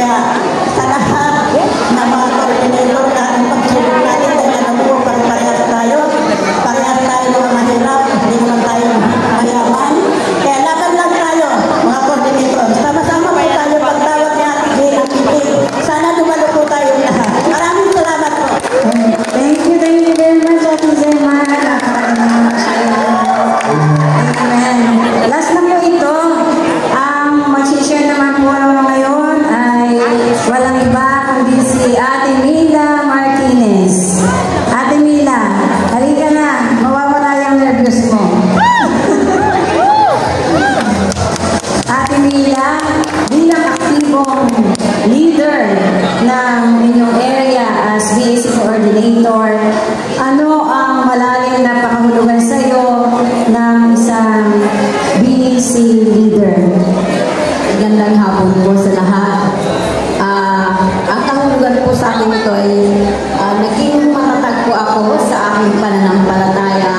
Kaya sa lahat ng mga coordinator natin pagsulong natin dahil alam mo parehas tayo ng mga mahirap, hindi naman tayo mayaman. Kaya laban lang tayo mga coordinator. Sama-sama po tayo pagtawag niya bilang meeting. Sana dumalo po tayo lahat. Maraming salamat po. Thank you very much, Ate Zema. Amen. Last na po ito. Ang mag-share naman po ngayon ay walang iba kundi si Ate Mila Martinez. Ate Mila, halika na. Mawawala yung nervous mo. Ate Mila, bilang aktibong leader ng inyong area as BAC coordinator, ano ang malalim na pakahulugan sa iyo ng isang BAC leader? Gandang hapon po sa lahat. Ang kahulugan po sa akin ito ay naging matatag po ako sa aking pananampalataya.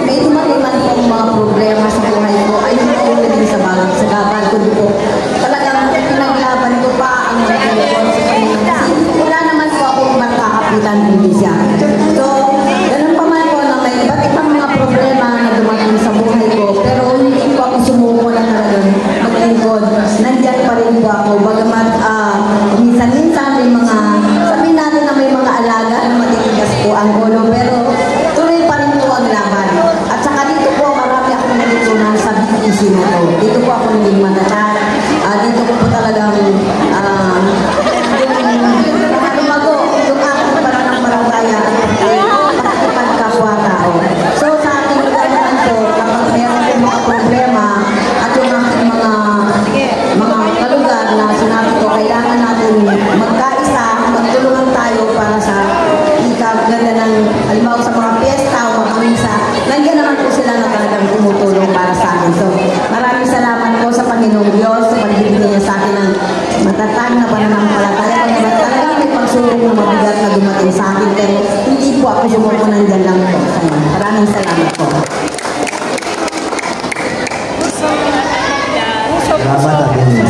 May dumating man po mga problema sa buhay ko ay hindi ko naging sa gabal ko po. Talagang pinaglaban ko pa ang mga telefon sa Panginoon. Wala naman po akong magkakapitan hindi siya. So, ganun pa man po na may iba't ibang mga problema na dumating sa buhay ko, pero hindi po ako sumuko na talagang maglingkod. Nandiyan pa rin po ako. Bagamat minsan-minsan may mga, sabihin natin na may mga alaga na matitigas po ang ulo, pero tuloy pa rin po ang laban. At saka dito po marami akong natutunan sa BPC na to. Dito po ako naging matatag. Dito po talagang lumago yung aking pananampalataya at pagkapwa-tao. So sa ating lugar naman po, kapag mayroon po mga problema at yung aking mga kalugar na sinabi ko, kailangan natin magkaisa, magtulungan tayo para sa ikaganda ng, halimbawa sa mga piyesta o mga misa, nandiyan naman po sila na talagang tumutulong para sa akin. So maraming salamat po sa Panginoong Diyos sa pagbibigay niya sa akin ng matatag na pananampalataya. Talagang may pagsulong na mabigat na dumating sa akin, pero hindi po ako sumuko, nandiyan lang po. Maraming salamat po. Salamat natin.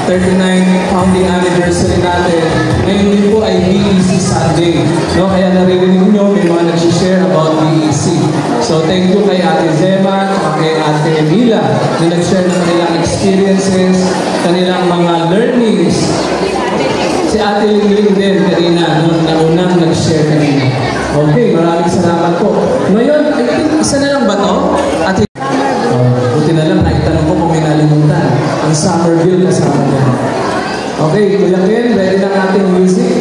39 founding anniversary natin. Ngayon din po ay BEC Sunday. No? Kaya naririnig nyo, may mga nag-share about BEC. So thank you kay Ate Zema at kay Ate Mila na nag-share ng kanilang experiences, kanilang mga learnings. Si Ate Lingling din kanina, no? Na unang nag-share kanina. Okay, maraming salamat po. Ngayon, I think isa na lang ba to? Ate buti na lang, naitanong ko kung may nalimutan. Ang Summerville kasama niya. Okay, Kuya Ken, ready na ang ating music?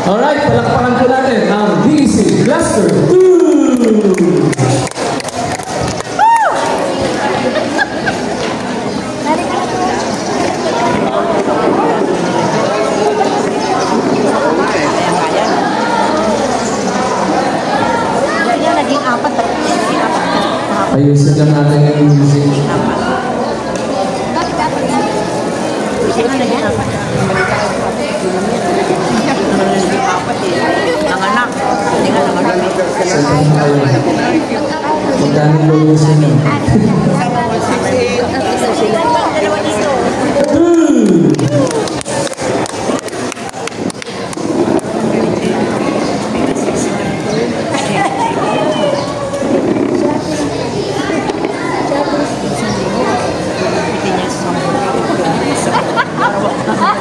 Alright, palakpakan po natin ang BEC Cluster 2! Ayusin lang natin yung music. Nanganak. Magdaming logos nyo. Ha?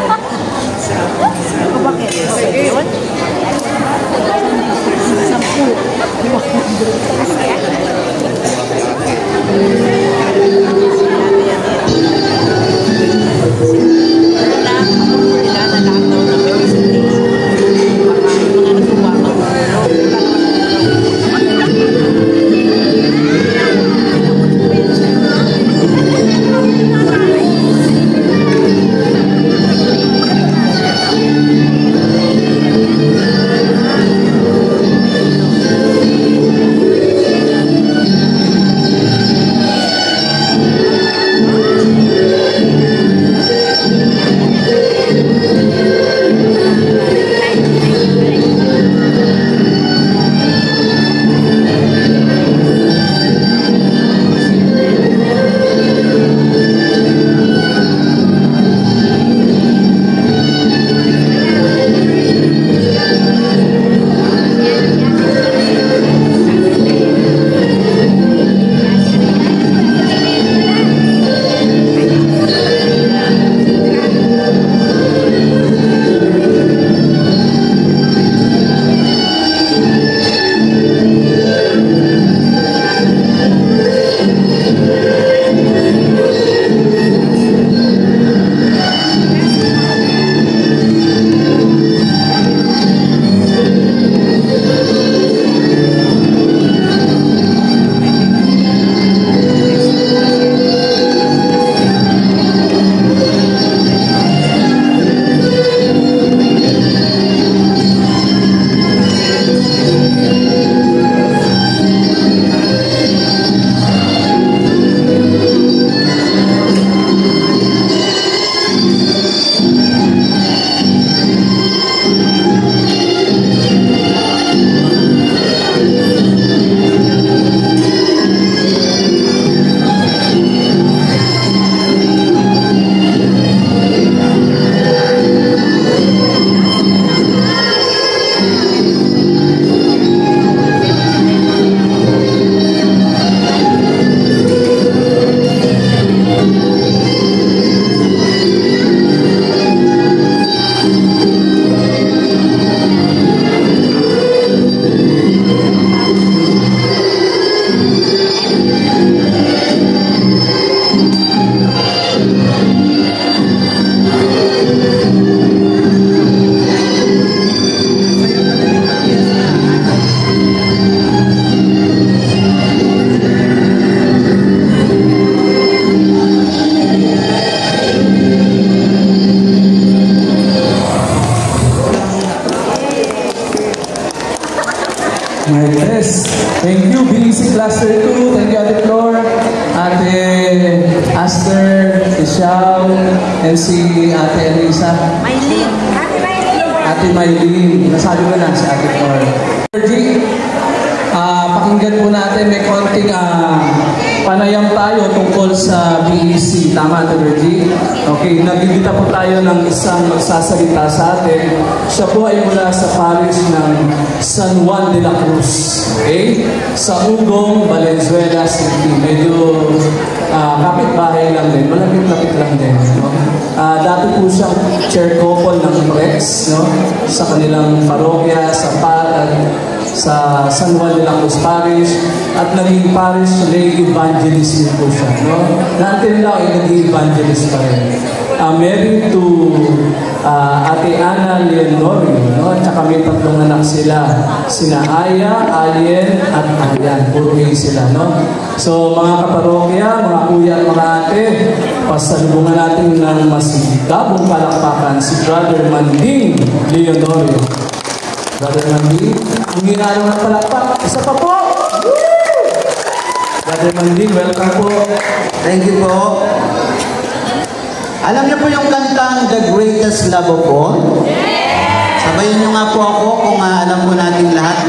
Blaster 2, thank you Ate Flor, Ate Aster, si Xiao, and si Ate Elisa. Ate Maylene, nasabi ko na si Ate Flor. Pakinggan po natin, may konting panayam tayo tungkol sa BEC. Tama, Ate Virgie? Okay, nagigita po tayo ng isang magsasalita sa atin. Siya po ay mula sa parish ng San Juan de la Cruz. Okay? Sa Ugong, Valenzuela City. Medyo kapit-bahay lang din. Malapit-lapit lang din. No? Dati po siyang chair couple ng PREX, no? Sa kanilang parokya, sa San Juan de la Cruz Parish, at naging parish lay evangelist din po siya. No? Until now, ay naging evangelist pa rin. Married to Ate Ana Leonorio, no? At saka may tatlong anak sila, sina Aya, Alien, at Ayan. Puro A sila, no? So, mga kaparokya, mga kuya at mga ate, pasalubungan natin ng masigabong palakpakan si Brother Manding Leonorio. Brother Manding, ang ginagawa ng palakpak, isa pa po! Brother Manding, welcome po. Thank you po. Alam niyo po yung kantang The Greatest Love of All? Sabayin niyo nga po ako kung alam po natin lahat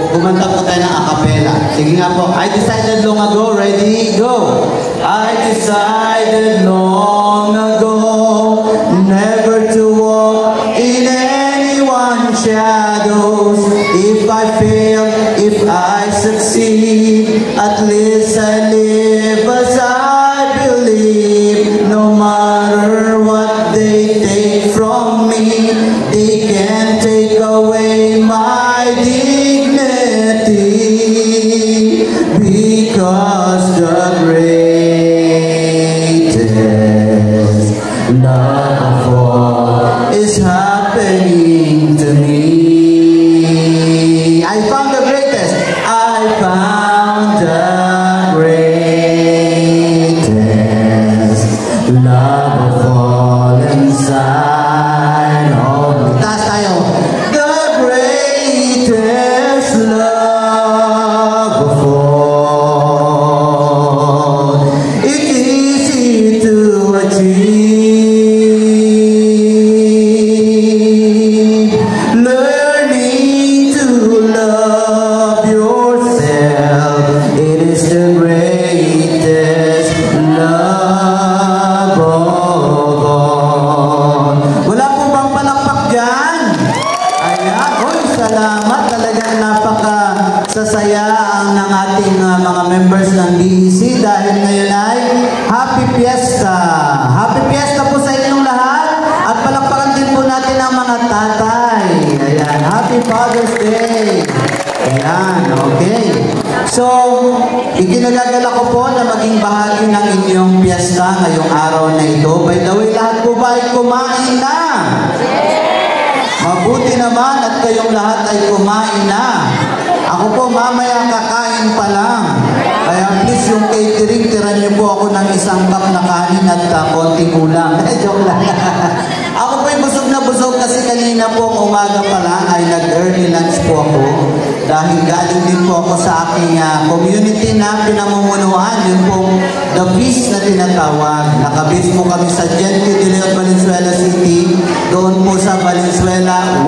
kumanta po tayo ng acapella. Sige nga po. I decided long ago. Ready? Go! I decided long ago never to walk in anyone's shadows. If I fail, if I succeed, at least I live as I believe. No matter what they take from me, they can't take away my dignity, because the greatest love of all is happening to me. I found the greatest. I found the greatest love of all inside of me. Taas tayo. The greatest love of all. It's easy to achieve. Learning to love yourself. It is the greatest love of all. Wala po bang palakpak dyan? Ayan. Uy, salamat. Talagang napaka-sasaya ng ating mga members ng BEC dahil ngayon ay Happy Fiesta. Happy Fiesta po sa inyong lahat. At palakpakan din po natin ang mga tatay. Ayan. Happy Father's Day. Ayan. Okay. So, ikinagagala ko po na maging bahagi ng inyong piyesta ngayong araw na ito. By the way, lahat po ba ay kumain na? Mabuti naman at kayong lahat ay kumain na. Ako po mamaya kakain pa lang. Kaya please yung catering, tiran niyo po ako ng isang cup na kanin at konting ulam. Joke lang. Ako po yung busog na busog kasi kanina po umaga pa lang ay nag-early lunch po ako. Dahil galing din po ako sa aking community na pinamumunuan. Yun pong The Feast na tinatawag. Nakabase po kami sa Gente de Leon, Valenzuela City. Doon po sa Valenzuela.